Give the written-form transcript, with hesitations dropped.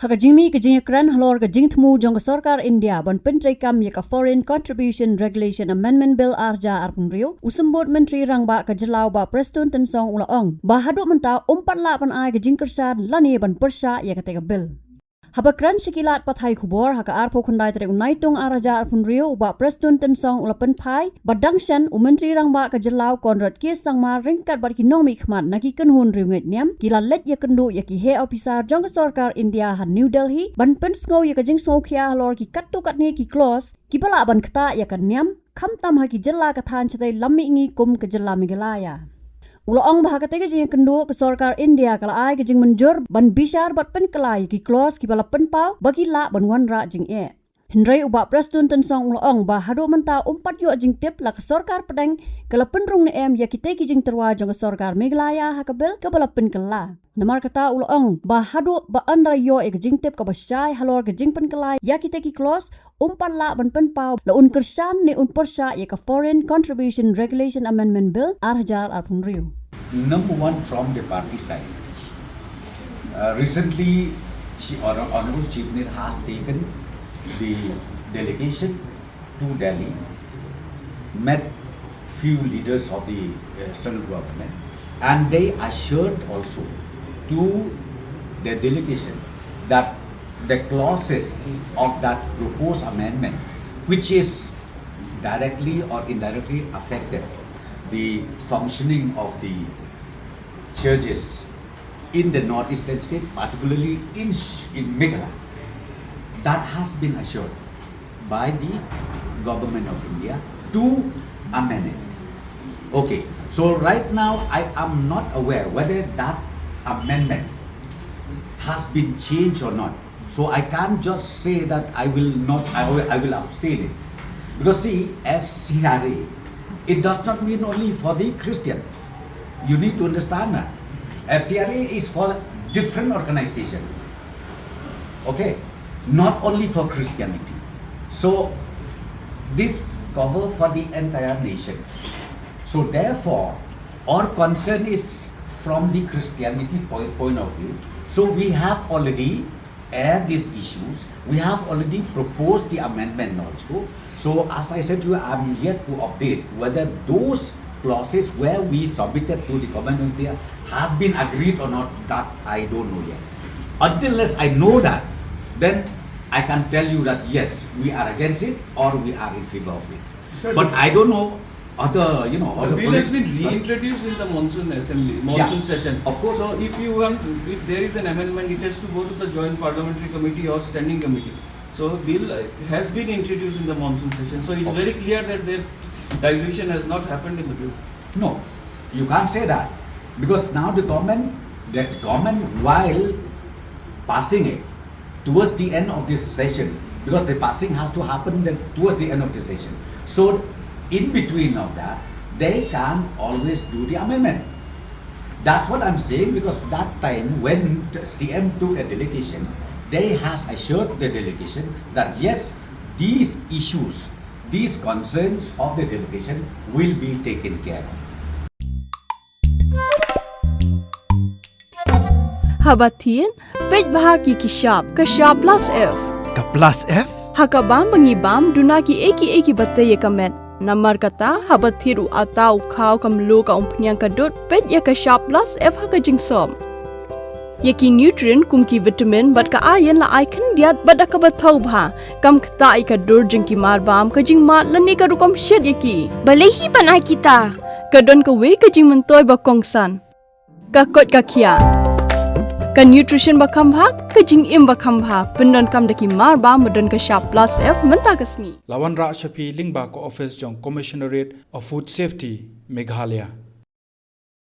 Haka jingmi ke jingkran halor ke jingtmu jong Sorkar India ban pentrekam ya ka Foreign Contribution Regulation Amendment Bill arja arpunrio usembut menteri rangba ke jelau ba prestun tensong ulaong ba haduk menta 48 ai ke jingkersan lani ban persa ya ka bill. Habakran sikilat pathai khubor haka arpo khundai tere unaitung araja arpun rio uba prestun tensong ulapen pai badangshan umentri rangba ka jelau konrad ki sangma ringkat bar kinomi khmat naki kenhun ringet niam kila let ya kendu ya ki he officer jong Sorkar India han New Delhi ban pensngau ya ka jing sokhya halor ki kattu katne ki close ki bala ban Ktah ya ka niam kham tam ha ki jella ka than chatai lammi ngi kum ka jella Meghalaya. Ulaong bahakatega jing kendu ke Sorkar India kala ai ke jing menjur ban bishar bat Pynkylla ki close ki bala penpau bagi la ban wanra jing e. Hindrai uba prestun tensong ulaong ba hadu menta 4 yo Jingtip la ke Sorkar pedang kala penrung Niam ya kite ki jing terwa jong Sorkar Meghalaya hakabil ke bala Pynkylla. Namar kata ulaong ba hadu ba andra yo e ke Jingtip ka basyai halor ke jing Pynkylla ya kite ki close la ban penpau la un kersan ni un persya ya ka Foreign Contribution Regulation Amendment Bill arhajar arpun riu. Number one, from the party side. Recently, Honorable Chief Minister has taken the delegation to Delhi, met few leaders of the central government, and they assured also to the delegation that the clauses of that proposed amendment, which is directly or indirectly affected the functioning of the churches in the northeastern state, particularly in Meghalaya, that has been assured by the government of India to amend it. Okay, so right now I am not aware whether that amendment has been changed or not. So I can't just say that I will abstain it. Because see, FCRA, it does not mean only for the Christian. You need to understand that. FCRA is for different organization. Okay? Not only for Christianity. So, this cover for the entire nation. So therefore, our concern is from the Christianity point of view. So we have already aired these issues. We have already proposed the amendment also. So as I said to you, I am yet to update whether those clauses where we submitted to the government of India has been agreed or not. That I don't know yet. Unless I know that, then I can tell you that yes, we are against it or we are in favor of it. Sir, but I don't know other, the bill has been reintroduced in the monsoon session. Of course. So if there is an amendment, it has to go to the Joint Parliamentary Committee or Standing Committee. So bill has been introduced in the monsoon session. So it's very clear that the dilution has not happened in the bill. No, you can't say that, because now the government while passing it towards the end of this session, because the passing has to happen towards the end of the session. So in between of that, they can always do the amendment. That's what I'm saying, because that time when CM took a delegation, they has assured the delegation that yes, these issues, these concerns of the delegation will be taken care of. Habatin, pej bahagi kishap, kashap plus F. Ka plus F? Hakabam bangibam dunaki eki batay kamet. Namar kata habathiru atau kau kamlu ka umpnyang kadut pej ya kashap plus F haka jingsom. Yaki nutrient kumki vitamin bat ka ayan la icon diat bat ka bathau bha kam Ktah ka dur jingki marbam ka jing mat lani ka rukom shed yaki balehi banai kita kadon ka we ka jing mentoy ba kongsan ka kot ka khia ka nutrition ba khambha ka jing im ba khambha pendon kam daki marbam modon ka sharp plus F menta kasni Lawan Ra Shafi Lingba ko office jong Commissionerate of Food Safety Meghalaya